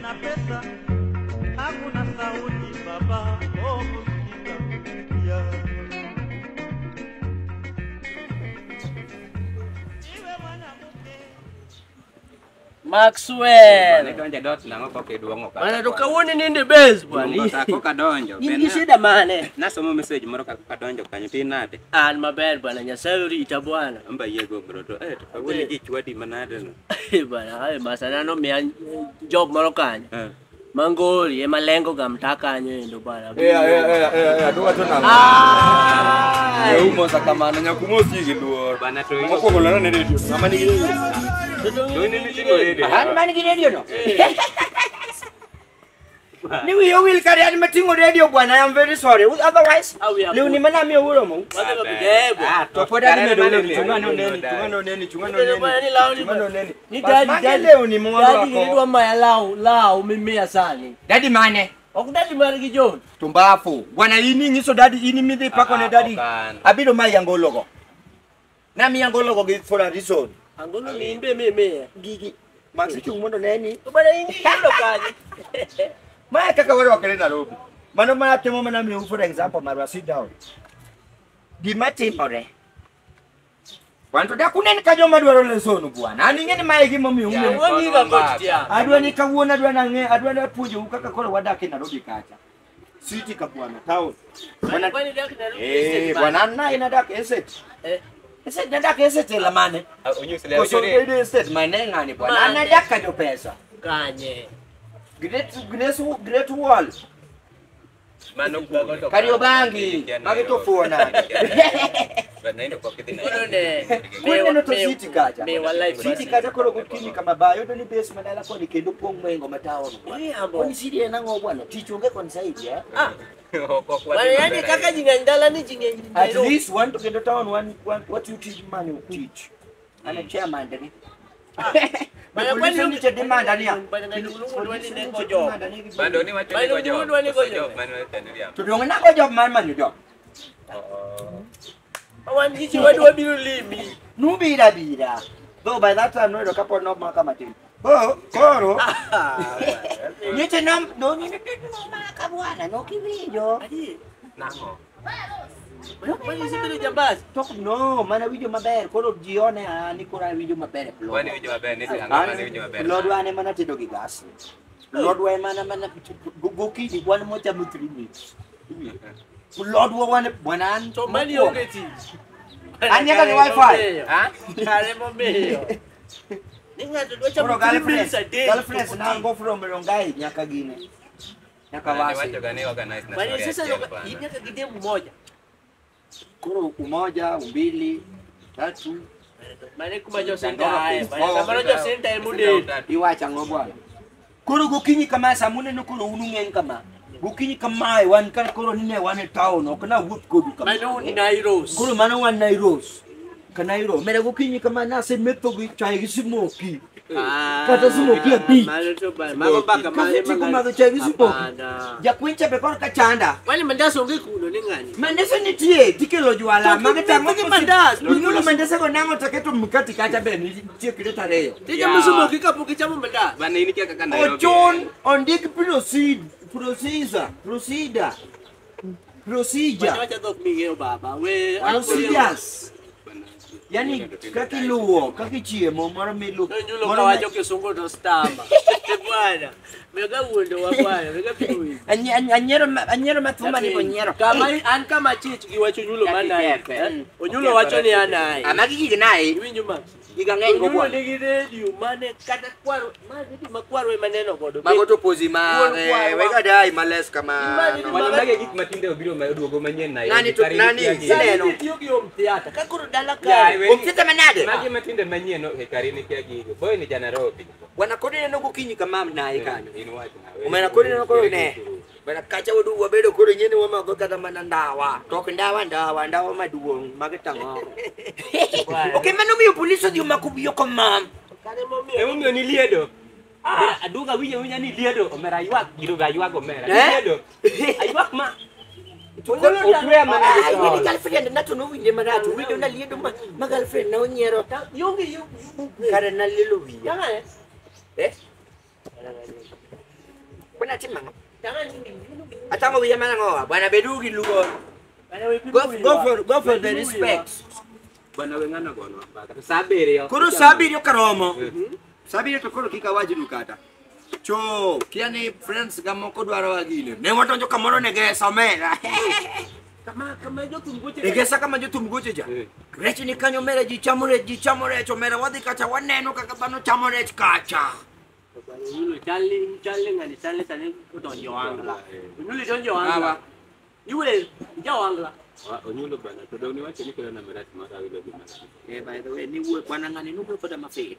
na pesa, hakuna sauti baba, oh kusikia. Maxwell. Donjo dot nango kok iduongo ka. Mana to kawoni ninde base bwana. Ko ka donjo. Ni shida mane. Nasomo message moro ka donjo kanyo tin nade. An maber bwana Nyasaye rita bwana. Amba yego bro to to kawoni gi chwadi manade no. Bwana hai masana no mia job moro kanyo. Mangoli malengo gamtaka nyendo bwana. Aduwa to na. Umo sakamana nyakumosi giduo. Bana to Moko golana ne radio. Ngama ni radio. Han mani gi radio no. Ni we will carry an matingo radio bwana. I am very sorry. Otherwise, leo ni mana mi uro mo. To poda ni medo chungano neni. Ni daddy leo ni mwa wako. Daddy ni maya lao mimea sana. Daddy mane. Okudadi mari gi John. Tumbafu. Bwana ini ngiso daddy ini midi pako ne daddy. Abido mai angologo. Na mi angologo gi for a reason. Angolo ni imbe meme Gigi. Maxi chumundo neni. Bwana ini ndo kaji. Maya kaka wale wakale na robi. Mano mana temo mana mi for example marwa sit down. Di mati ore. Wanto da kunen kajo madwaro lesonu bwana. Ani ngeni mai gi momi ume. Woni ga kotia. Adwa ni kawuona adwa na nge adwa na pujo kaka koro wadake na robi kacha. Siti ka bwana town. Bwana Bwana na ina dak eset. Eset na dak eset la mane. Onyusile Ko so eset mane ngani bwana. Ana dak ka jo pesa. Kanye. Great wall. Mano ko. Kariobangi. Magito fuona. Bana ndo kwa kitina. Kwenda to city kaja. Me wallahi city kaja koro kutini kama bayo ndo ni base madala ko ni kendo pongwengo matao. Ni city na ngo bwana. Tichunge kon side ya. Bwana yani kaka jingandala ni jingenyi. At least one to kendo town one what you teach man you teach. Ana chairman ndani. Bwana kwani ni demand ndani ya. Bwana ngulungulwani neko job. Bado ni watu ni job. Manuel Tanria. Tudonga nako job man job. Awan hichi wadu wabiru limi. Nubira. Though by that time no kapo no maka matin. Oh, koro. Nyete no ni maka bwana no kivijo. Adi. Nango. Kwani sibiri jambazi? Tok no, mana video maber, koro jione ani kora video maber. Wani video maber ni angama ni video maber. Lord wane mana tedo gi gas. Lord wane mana goki di bwana moja mutrimi. Lord wane bwana So mali ongeti. Anya ni wifi. Ha? Kare momeyo. Ninga tudocha girlfriends na go from Rongai nyaka gine. Nyaka wasi. Watu gani organize na. Bali sasa inyaka gidemu moja. Kuro umoja, umbili, tatu. Mane kumajo senta haya. Bali jo senta emude. Iwacha ngobwana. Kuro gokinyi kama samune no kuro unungen kama. Gokinyi kama wan kan kuro nine wane town okana wood kodu kama. Mano ni Nairos. Kuro mano wan Nairos. Kanairo. Mere gokinyi kama na se meto gi chai gi smoki. Kata smoki ati. Mano to ba. Mago baka male manga chai gi smoki. Ya kwincha be kor kachanda. Wani mandaso ngi kuno ni ngani? Mandaso ni tie tikelo jwala magata ngi mandaso. Nulo mandaso ko nango taketo mukati kacha be ni tie kireta reyo. Tija musumoki kapuki chamu mandaso. Bana ini kia kaka Nairobi. Ochon on dik procedure. Wacha dok migeo baba. We Procedures. Yani kaki luo, kaki chiemo moro milu. Nyulo kawacho kisungu to stamba. Bwana. Mega undo wa bwana, mega piwi. Anyero matuma ni bonyero. Kama an kama chich giwacho nyulo mana. Onyulo wacho ni anai. Amagi gi nai. Iwinjo ma. Igang'eny go bwana. Ni radio mane kata kwaro, makwaro maneno godo. Magoto pozi wega dai males kama. Wanamage gik matinde obiro maduogo manyien na. Nani sineno. Tiyo gi om theater. Kakoro dala ka. Om theater manade. Magi matinde manyien no e karini kia gigo. Boy ni Nairobi. Bwana kodi neno gokinyi kama nae kanyo. Inwacho na. Umena kodi neno ko ne. Bwana kacha wodu wabedo kodi nyene wama go kata mana ndawa. Tok ndawa maduong magetango. Okay mano mi polisi di makubiyo kama. Kare momi. Emo ni liedo. Aduga winya ni liedo. Omera ywak gido ga ywak omera. Liedo. Aywak ma. Okwe mana ni girlfriend na to no winje marato. Winjo na liedo ma girlfriend na onyero. Yongi Kare na lilo wiya. Yanga Kuna timang. Atango wiya manango. Bwana bedugi lugo. Go for the respect. Bwana wengana gono. Sabiri yo. Kuru sabiri yo karomo. Sabiri to koro kika wajidu kata. Cho, kiani friends gamoko dwaro wagile. Ne watonjo kamoro nege somera. Kama jotum goche. Egesa kama jotum goche ja. Rechi ni kanyo mere jichamore chomera wadhi kacha waneno kakabano chamore kacha. Onyulo chali ngani chali udonjo wangla. Onyulo donjo wangla. Yule nja wangla. Onyulo bana to doni wache ni na merati mara wile bima. By the way, ni uwe bwana ngani nuko for the mafate.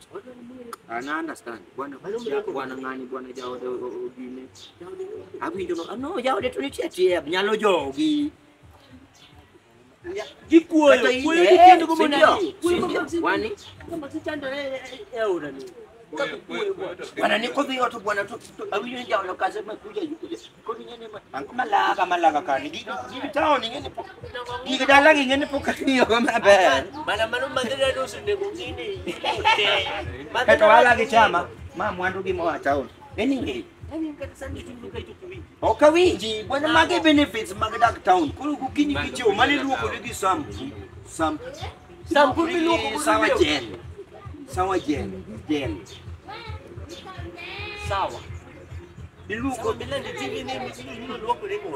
I understand. Bwana ngani bwana jao de ogine. Abi do no jao de tuni cheti nyalo jogi. Gikuo kendo ko mona. Wani Kama sichando eura ni. Bwana niko vio tu bwana tu abi ni jao no kaze makuja yuko. Ko ni nyene malaga kani. Gigi town ngene po. Gigi dalang ngene po kaniyo kama ba. Mana mandira do sinde ko ngini. Kato wala kichama mwandu gimo wa town. Anyway, Okawiji, bwana mage benefits magadak town. Kulu kukini kicho mali luko ligi sam kulu luko sawa jen. Sawa. Diluko Bila ndi TV ni luko ligi.